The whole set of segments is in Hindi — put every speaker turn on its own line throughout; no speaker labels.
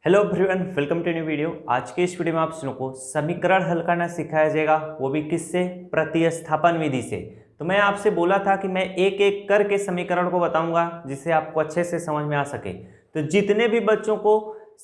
Hello everyone, welcome to new video. आज के इस वीडियो में आप लोगों को समीकरण हल करना सिखाया जाएगा, वो भी किससे? प्रतिस्थापन विधि से। तो मैं आपसे बोला था कि मैं एक एक करके समीकरण को बताऊंगा जिससे आपको अच्छे से समझ में आ सके। तो जितने भी बच्चों को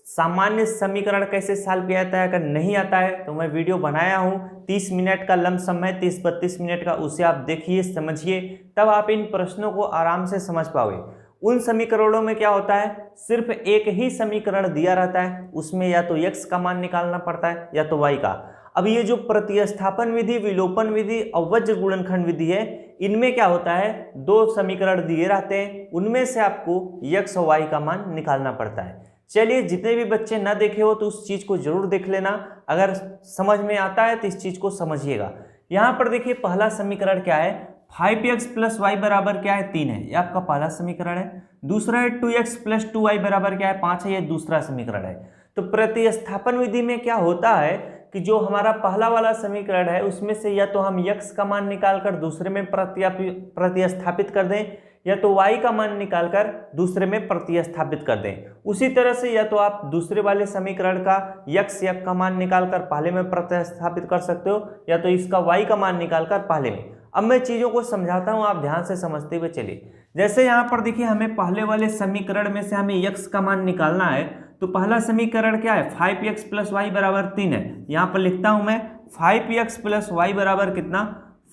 सामान्य समीकरण कैसे सॉल्व किया जाता है अगर नहीं आता है तो मैं वीडियो बनाया हूँ 30 मिनट का लमसम है, 30-32 मिनट का, उसे आप देखिए समझिए, तब आप इन प्रश्नों को आराम से समझ पाओगे। उन समीकरणों में क्या होता है, सिर्फ एक ही समीकरण दिया रहता है, उसमें या तो x का मान निकालना पड़ता है या तो y का। अब ये जो प्रतिस्थापन विधि, विलोपन विधि और वज्र गुणनखंड विधि है, इनमें क्या होता है, दो समीकरण दिए रहते हैं, उनमें से आपको x और y का मान निकालना पड़ता है। चलिए, जितने भी बच्चे ना देखे हो तो उस चीज को जरूर देख लेना, अगर समझ में आता है तो इस चीज को समझिएगा। यहाँ पर देखिए पहला समीकरण क्या है, 5x प्लस वाई बराबर क्या है, 3 है, ये आपका पहला समीकरण है। दूसरा है 2x प्लस 2y बराबर क्या है, 5 है, ये दूसरा समीकरण है। तो प्रतिस्थापन विधि में क्या होता है कि जो हमारा पहला वाला समीकरण है उसमें से या तो हम x का मान निकालकर दूसरे में प्रतिस्थापित कर दें, या तो y का मान निकालकर दूसरे में प्रतिस्थापित कर दें। उसी तरह से या तो आप दूसरे वाले समीकरण का x का मान निकालकर पहले में प्रतिस्थापित कर सकते हो, या तो इसका y का मान निकालकर पहले में। अब मैं चीजों को समझाता हूं, आप ध्यान से समझते हुए चलिए। जैसे यहाँ पर देखिए हमें पहले वाले समीकरण में से हमें x का मान निकालना है, तो पहला समीकरण क्या है, 5x प्लस वाई बराबर 3 है। यहाँ पर लिखता हूं मैं 5x प्लस वाई बराबर कितना,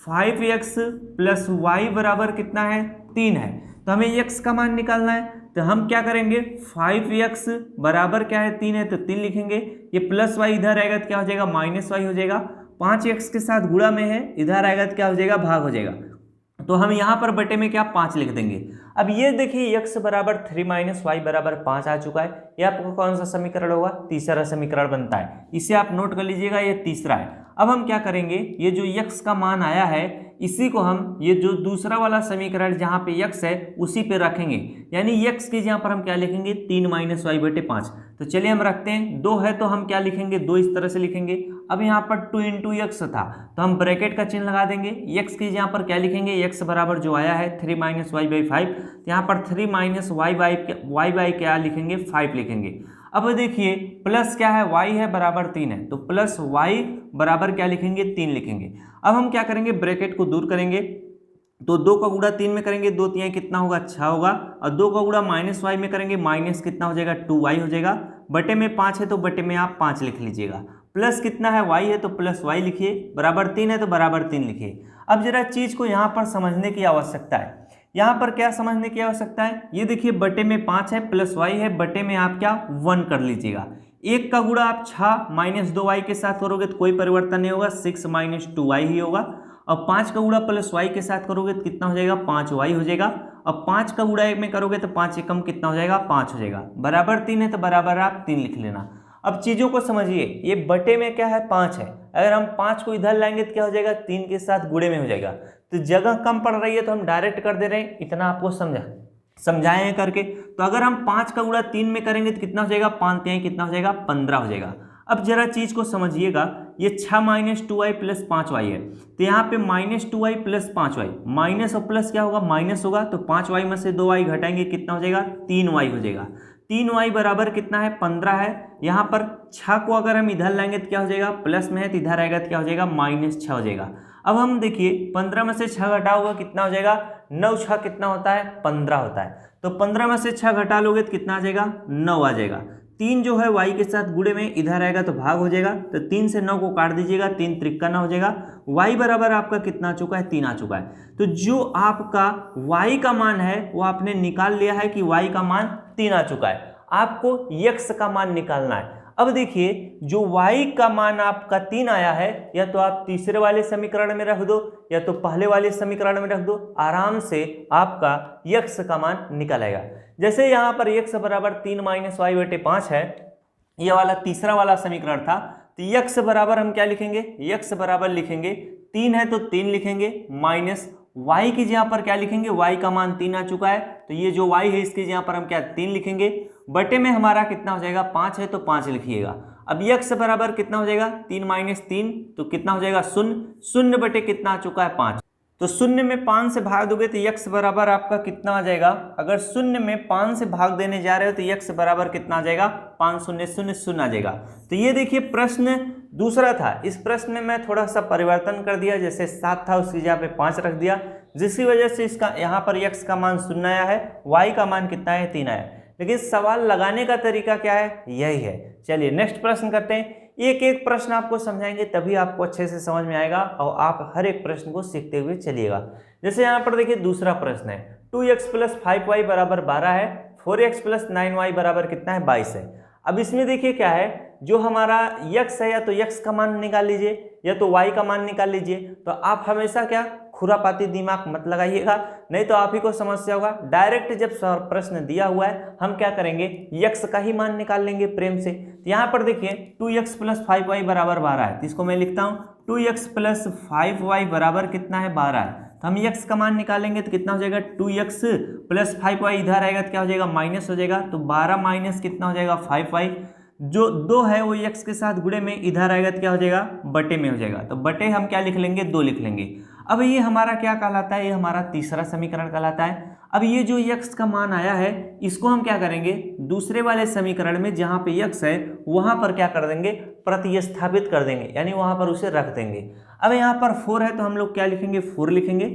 5x प्लस वाई बराबर कितना है, 3 है। तो हमें x का मान निकालना है, तो हम क्या करेंगे, 5x बराबर क्या है, 3 है, तो 3 लिखेंगे। ये प्लस वाई इधर आएगा तो क्या हो जाएगा, माइनस वाई हो जाएगा। 5x के साथ गुणा में है, इधर आएगा तो क्या हो जाएगा, भाग हो जाएगा। तो हम यहाँ पर बटे में क्या 5 लिख देंगे। अब ये देखिए x बराबर 3 माइनस वाई बराबर 5 आ चुका है। ये आपको कौन सा समीकरण होगा, तीसरा समीकरण बनता है। इसे आप नोट कर लीजिएगा, ये तीसरा है। अब हम क्या करेंगे, ये जो x का मान आया है इसी को हम ये जो दूसरा वाला समीकरण जहाँ पे x है उसी पे रखेंगे, यानी x के यहाँ पर हम क्या लिखेंगे, 3 माइनस वाई बटे 5। तो चलिए हम रखते हैं, 2 है तो हम क्या लिखेंगे, 2 इस तरह से लिखेंगे। अब यहाँ पर 2 इंटू एक्स था तो हम ब्रैकेट का चिन्ह लगा देंगे। x के यहाँ पर क्या लिखेंगे, x बराबर जो आया है 3 माइनस वाई बाई 5, तो यहाँ पर 3 माइनस वाई बाई क्या लिखेंगे, 5 लिखेंगे। अब देखिए प्लस क्या है, y है बराबर 3 है, तो प्लस y बराबर क्या लिखेंगे, 3 लिखेंगे। अब हम क्या करेंगे, ब्रैकेट को दूर करेंगे, तो 2 का गुणा 3 में करेंगे, 2 3 कितना होगा, 6 होगा। और 2 का गुणा माइनस वाई में करेंगे, माइनस कितना हो जाएगा, 2y हो जाएगा। बटे में 5 है तो बटे में आप 5 लिख लीजिएगा। प्लस कितना है, y है तो प्लस y लिखिए, बराबर 3 है तो बराबर 3 लिखिए। अब जरा चीज को यहाँ पर समझने की आवश्यकता है। यहाँ पर क्या समझने की आवश्यकता है, ये देखिए बटे में 5 है, प्लस y है, बटे में आप क्या 1 कर लीजिएगा। 1 का गुणा आप 6 माइनस 2y के साथ करोगे तो कोई परिवर्तन नहीं होगा, 6 माइनस 2y ही होगा। और 5 का गुणा प्लस y के साथ करोगे तो कितना हो जाएगा, 5y हो जाएगा। और 5 का गुणा में करोगे तो 5 एकम कितना हो जाएगा, 5 हो जाएगा। बराबर 3 है तो बराबर आप 3 लिख लेना। अब चीजों को समझिए, ये बटे में क्या है, 5 है, अगर हम 5 को इधर लाएंगे तो क्या हो जाएगा, 3 के साथ गुणे में हो जाएगा। तो जगह कम पड़ रही है तो हम डायरेक्ट कर दे रहे हैं, इतना आपको समझाए हैं करके। तो अगर हम 5 का गुणा 3 में करेंगे तो कितना हो जाएगा, 5 3 कितना हो जाएगा, 15 हो जाएगा। अब जरा चीज को समझिएगा, ये 6 माइनस 2y प्लस 5y है, तो यहाँ पे minus 2y plus 5y, minus और प्लस क्या होगा, माइनस होगा, तो 5y में से 2y घटाएंगे कितना हो जाएगा, 3y हो जाएगा। 3y बराबर कितना है, 15 है। यहाँ पर 6 को अगर हम इधर लाएंगे तो क्या हो जाएगा, प्लस में है तो इधर आएगा तो क्या हो जाएगा, माइनस 6 हो जाएगा। अब हम देखिए 15 में से 6 घटा होगा कितना हो जाएगा, 9 6 कितना होता है, 15 होता है। तो 15 में से 6 घटा लोगे तो कितना आ जाएगा, 9 आ जाएगा। 3 जो है y के साथ गुणे में इधर आएगा तो भाग हो जाएगा, तो 3 से 9 को काट दीजिएगा, 3 त्रिका 9 हो जाएगा। y बराबर आपका कितना आ चुका है, 3 आ चुका है। तो जो आपका y का मान है वो आपने निकाल लिया है कि y का मान 3 आ चुका है। आपको x का मान निकालना है। अब देखिए जो y का मान आपका 3 आया है, या तो आप तीसरे वाले समीकरण में रख दो या तो पहले वाले समीकरण में रख दो, आराम से आपका x का मान निकल आएगा। जैसे यहाँ पर x बराबर 3 माइनस वाई बटे 5 है, ये वाला तीसरा वाला समीकरण था, तो x बराबर हम क्या लिखेंगे, x बराबर लिखेंगे 3 है तो 3 लिखेंगे, माइनस y की जगह पर क्या लिखेंगे, y का मान 3 आ चुका है, तो ये जो y है इसकी जगह पर हम क्या 3 लिखेंगे। बटे में हमारा कितना हो जाएगा, 5 है तो 5 लिखिएगा। अब x बराबर कितना हो जाएगा, 3 माइनस 3 तो कितना हो जाएगा, 0 बटे कितना आ चुका है, 5। तो शून्य में 5 से भाग दोगे तो x बराबर आपका कितना आ जाएगा, अगर शून्य में 5 से भाग देने जा रहे हो तो x बराबर कितना आ जाएगा, 5 शून्य शून्य शून्य आ जाएगा। तो ये देखिए प्रश्न दूसरा था, इस प्रश्न में मैं थोड़ा सा परिवर्तन कर दिया, जैसे 7 था उसकी जगह पे 5 रख दिया, जिसकी वजह से इसका यहाँ पर x का मान 0 आया है, y का मान कितना है 3 आया। लेकिन सवाल लगाने का तरीका क्या है, यही है। चलिए नेक्स्ट प्रश्न करते हैं। एक एक प्रश्न आपको समझाएंगे तभी आपको अच्छे से समझ में आएगा और आप हर एक प्रश्न को सीखते हुए चलिएगा। जैसे यहाँ पर देखिए दूसरा प्रश्न है, 2x + 5y बराबर 12 है, 4x + 9y बराबर कितना है, 22 है। अब इसमें देखिए क्या है, जो हमारा x है या तो x का मान निकाल लीजिए या तो y का मान निकाल लीजिए। तो आप हमेशा क्या खुरापाती दिमाग मत लगाइएगा, नहीं तो आप ही को समस्या होगा। डायरेक्ट जब प्रश्न दिया हुआ है हम क्या करेंगे, x का ही मान निकाल लेंगे प्रेम से। तो यहाँ पर देखिए 2x + 5y बराबर 12 है, तो इसको मैं लिखता हूँ 2x + 5y बराबर कितना है, 12 है। तो हम x का मान निकालेंगे तो कितना हो जाएगा, 2x + 5y इधर आएगा तो क्या हो जाएगा, माइनस हो जाएगा। तो 12 माइनस कितना हो जाएगा, 5y, जो 2 है वो x के साथ गुणे में इधर आएगा तो क्या हो जाएगा, बटे में हो जाएगा। तो बटे हम क्या लिख लेंगे, 2 लिख लेंगे। अब ये हमारा क्या कहलाता है, ये हमारा तीसरा समीकरण कहलाता है। अब ये जो x का मान आया है इसको हम क्या करेंगे, दूसरे वाले समीकरण में जहाँ पे x है वहाँ पर क्या कर देंगे, प्रतिस्थापित कर देंगे, यानी वहाँ पर उसे रख देंगे। अब यहाँ पर 4 है तो हम लोग क्या लिखेंगे, 4 लिखेंगे।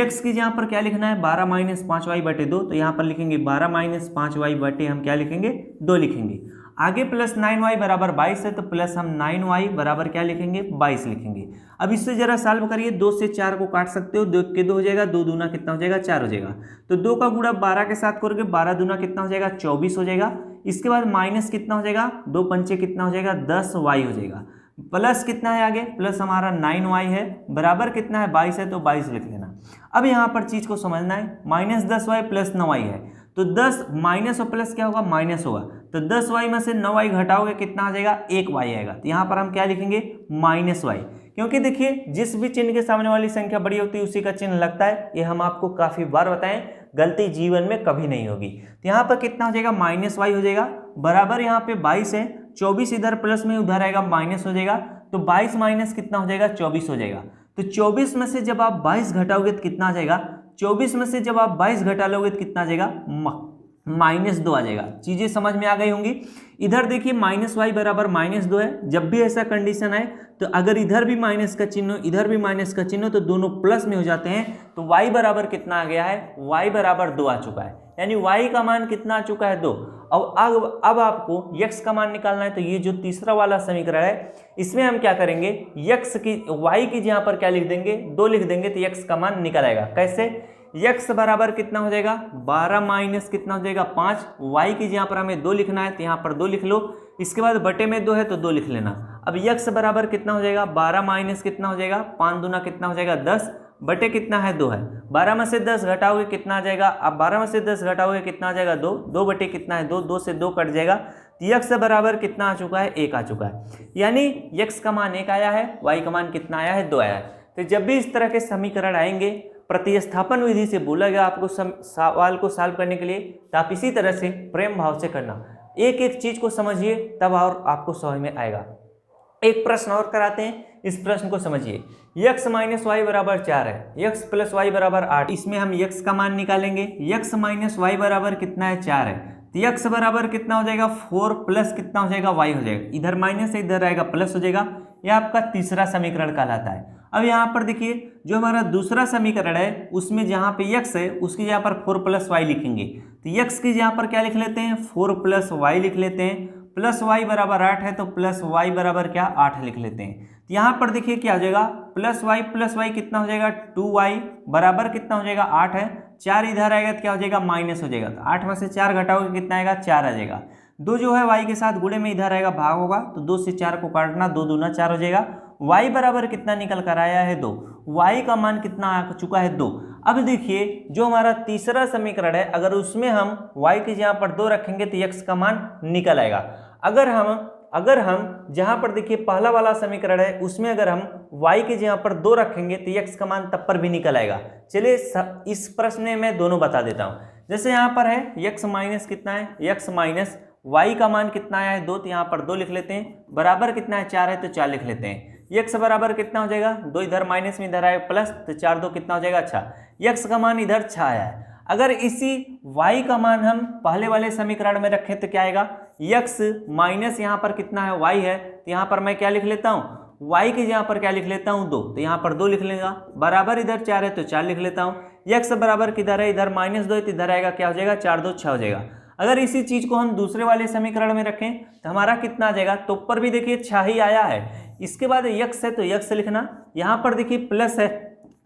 x की यहाँ पर क्या लिखना है, 12 - 5y बटे 2, तो यहाँ पर लिखेंगे 12 - 5y बटे हम क्या लिखेंगे, 2 लिखेंगे। आगे प्लस 9y बराबर 22 है तो प्लस हम 9y बराबर क्या लिखेंगे, 22 लिखेंगे। अब इससे जरा सॉल्व करिए, 2 से 4 को काट सकते हो, 2 के 2 हो जाएगा, 2 दूना कितना हो जाएगा, 4 हो जाएगा। तो 2 का गुणा 12 के साथ करोगे, 12 दूना कितना हो जाएगा, 24 हो जाएगा। इसके बाद माइनस कितना हो जाएगा, 2 पंचे कितना हो जाएगा, 10y हो जाएगा। प्लस कितना है आगे, प्लस हमारा 9y है, बराबर कितना है, 22 है, तो 22 लिख लेना। अब यहाँ पर चीज को समझना है, -10y + 9y है, तो 10 माइनस और प्लस क्या होगा, माइनस होगा। तो 10y में से 9y घटाओगे कितना आ जाएगा, 1y आएगा। तो यहाँ पर हम क्या लिखेंगे, -y, क्योंकि देखिए जिस भी चिन्ह के सामने वाली संख्या बड़ी होती है उसी का चिन्ह लगता है। ये हम आपको काफी बार बताएं, गलती जीवन में कभी नहीं होगी। तो यहाँ पर कितना हो जाएगा, -y हो जाएगा, बराबर यहाँ पे 22 है, 24 इधर प्लस में उधर आएगा माइनस हो जाएगा। तो 22 माइनस कितना हो जाएगा, 24 हो जाएगा। तो 24 में से जब आप 22 घटाओगे तो कितना आ जाएगा, 24 में से जब आप 22 घटा लोगे तो कितना आ जाएगा, -2 आ जाएगा। चीजें समझ में आ गई होंगी। इधर देखिए -y बराबर -2 है। जब भी ऐसा कंडीशन आए तो अगर इधर भी माइनस का चिन्ह इधर भी माइनस का चिन्ह तो दोनों प्लस में हो जाते हैं। तो y बराबर कितना आ गया है, y बराबर 2 आ चुका है, यानी y का मान कितना आ चुका है, 2। अब आपको x का मान निकालना है। तो ये जो तीसरा वाला समीकरण है इसमें हम क्या करेंगे, y की जहाँ पर क्या लिख देंगे, 2 लिख देंगे तो x का मान निकल आएगा। कैसे, x बराबर कितना हो जाएगा, 12 माइनस कितना हो जाएगा, 5। y की जहाँ पर हमें 2 लिखना है तो यहाँ पर 2 लिख लो। इसके बाद बटे में 2 है तो 2 लिख लेना। अब x बराबर कितना हो जाएगा, 12 माइनस कितना हो जाएगा, 5 दूना कितना हो जाएगा, 10 बटे कितना है, 2 है। 12 में से 10 घटाओगे कितना आ जाएगा, अब 12 में से 10 घटाओगे कितना आ जाएगा, 2। 2 बटे कितना है, 2, 2 से 2 कट जाएगा। तो x बराबर कितना आ चुका है, 1 आ चुका है। यानी x का मान 1 आया है, y का मान कितना आया है, 2 आया है। तो जब भी इस तरह के समीकरण आएंगे प्रतिस्थापन विधि से बोला गया आपको सवाल को सॉल्व करने के लिए, तो आप इसी तरह से प्रेम भाव से करना, एक एक चीज को समझिए तब और आपको समझ में आएगा। एक प्रश्न और कराते हैं, इस प्रश्न को समझिए। x - y बराबर 4 है, x + y बराबर 8। इसमें हम x का मान निकालेंगे। x - y बराबर कितना है, 4 है, तो x बराबर कितना हो जाएगा, 4 प्लस कितना हो जाएगा, y हो जाएगा। इधर माइनस है इधर आएगा प्लस हो जाएगा। यह आपका तीसरा समीकरण कहलाता है। अब यहाँ पर देखिए जो हमारा दूसरा समीकरण है उसमें जहाँ पे x है उसकी जहाँ पर 4 + y लिखेंगे। तो x की जहाँ पर क्या लिख लेते हैं, 4 + y लिख लेते हैं। प्लस y बराबर 8 है तो प्लस y बराबर क्या, 8 लिख लेते हैं। तो यहाँ पर देखिए क्या हो जाएगा, प्लस y कितना हो जाएगा, 2y बराबर कितना हो जाएगा, 8 है। 4 इधर आएगा तो क्या हो जाएगा, माइनस हो जाएगा। तो 8 में से 4 घटाओगे कितना आएगा, 4 आ जाएगा। 2 जो है y के साथ गुणे में इधर आएगा भाग होगा, तो 2 से 4 को काटना, 2 दूना 4 हो जाएगा। y बराबर कितना निकल कर आया है, 2। y का मान कितना आ चुका है, 2। अब देखिए जो हमारा तीसरा समीकरण है अगर उसमें हम y की जहाँ पर 2 रखेंगे तो x का मान निकल आएगा। अगर हम जहाँ पर देखिए पहला वाला समीकरण है उसमें अगर हम y की जहाँ पर 2 रखेंगे तो x का मान तब पर भी निकल आएगा। चलिए इस प्रश्न में मैं दोनों बता देता हूँ। जैसे यहाँ पर है x माइनस कितना है, x माइनस y का मान कितना आया है, 2, तो यहाँ पर 2 लिख लेते हैं। बराबर कितना है, 4 है तो 4 लिख लेते हैं। x बराबर कितना हो जाएगा 2, इधर माइनस में इधर आए प्लस, तो 4 2 कितना हो जाएगा 6। x का मान इधर 6 आया है। अगर इसी y का मान हम पहले वाले समीकरण में रखें तो क्या आएगा, x माइनस यहाँ पर कितना है y है, तो यहाँ पर मैं क्या लिख लेता हूँ, y के यहाँ पर क्या लिख लेता हूँ 2, तो यहाँ पर 2 लिख लेगा, बराबर इधर 4 है तो 4 लिख लेता हूँ। x बराबर किधर है, इधर -2 है तो इधर आएगा क्या हो जाएगा 4 2 6 हो जाएगा। अगर इसी चीज को हम दूसरे वाले समीकरण में रखें तो हमारा कितना आ जाएगा, तो ऊपर भी देखिए 6 ही आया है, इसके बाद x है तो x लिखना, यहाँ पर देखिए प्लस है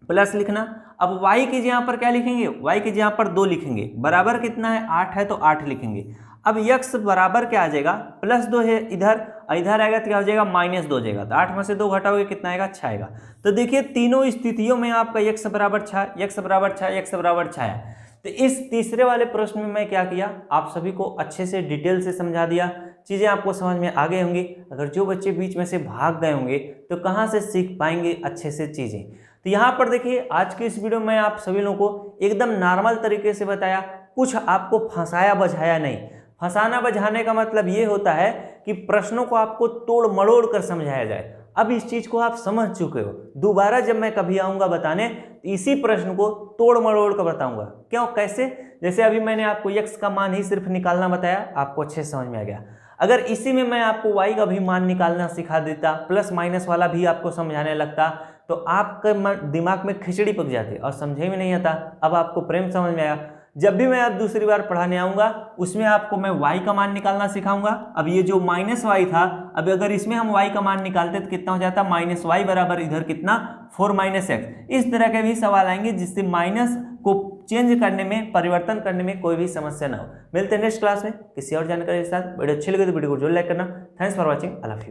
प्लस लिखना। अब y के यहाँ पर क्या लिखेंगे, y के यहाँ पर 2 लिखेंगे, बराबर कितना है 8 है तो 8 लिखेंगे। अब x बराबर क्या आ जाएगा, +2 है इधर, इधर आएगा तो क्या हो जाएगा -2 हो जाएगा, तो 8 में से 2 घटाओगे कितना आएगा 6 आएगा। तो देखिए तीनों स्थितियों में आपका x बराबर 6, x बराबर 6, x बराबर 6 है। तो इस तीसरे वाले प्रश्न में मैं क्या किया, आप सभी को अच्छे से डिटेल से समझा दिया, चीज़ें आपको समझ में आ गई होंगी। अगर जो बच्चे बीच में से भाग गए होंगे तो कहाँ से सीख पाएंगे अच्छे से चीज़ें। तो यहाँ पर देखिए आज के इस वीडियो में आप सभी लोगों को एकदम नॉर्मल तरीके से बताया, कुछ आपको फंसाया बझाया नहीं। फंसाना बझाने का मतलब ये होता है कि प्रश्नों को आपको तोड़ मड़ोड़ कर समझाया जाए। अब इस चीज़ को आप समझ चुके हो, दोबारा जब मैं कभी आऊँगा बताने तो इसी प्रश्न को तोड़ मड़ोड़ कर बताऊँगा। क्यों, कैसे, जैसे अभी मैंने आपको x का मान ही सिर्फ निकालना बताया, आपको अच्छे से समझ में आ गया। अगर इसी में मैं आपको y का भी मान निकालना सिखा देता, प्लस माइनस वाला भी आपको समझाने लगता, तो आपके दिमाग में खिचड़ी पक जाती और समझे में नहीं आता। अब आपको प्रेम समझ में आया। जब भी मैं अब दूसरी बार पढ़ाने आऊँगा उसमें आपको मैं y का मान निकालना सिखाऊंगा। अब ये जो -y था, अब अगर इसमें हम y का मान निकालते तो कितना हो जाता, -y बराबर इधर कितना 4 x। इस तरह के भी सवाल आएंगे जिससे माइनस को चेंज करने में, परिवर्तन करने में कोई भी समस्या ना हो। मिलते हैं नेक्स्ट क्लास में किसी और जानकारी के साथ। वीडियो अच्छी लगे तो वीडियो को जरूर लाइक करना। Thanks for watching. I love you.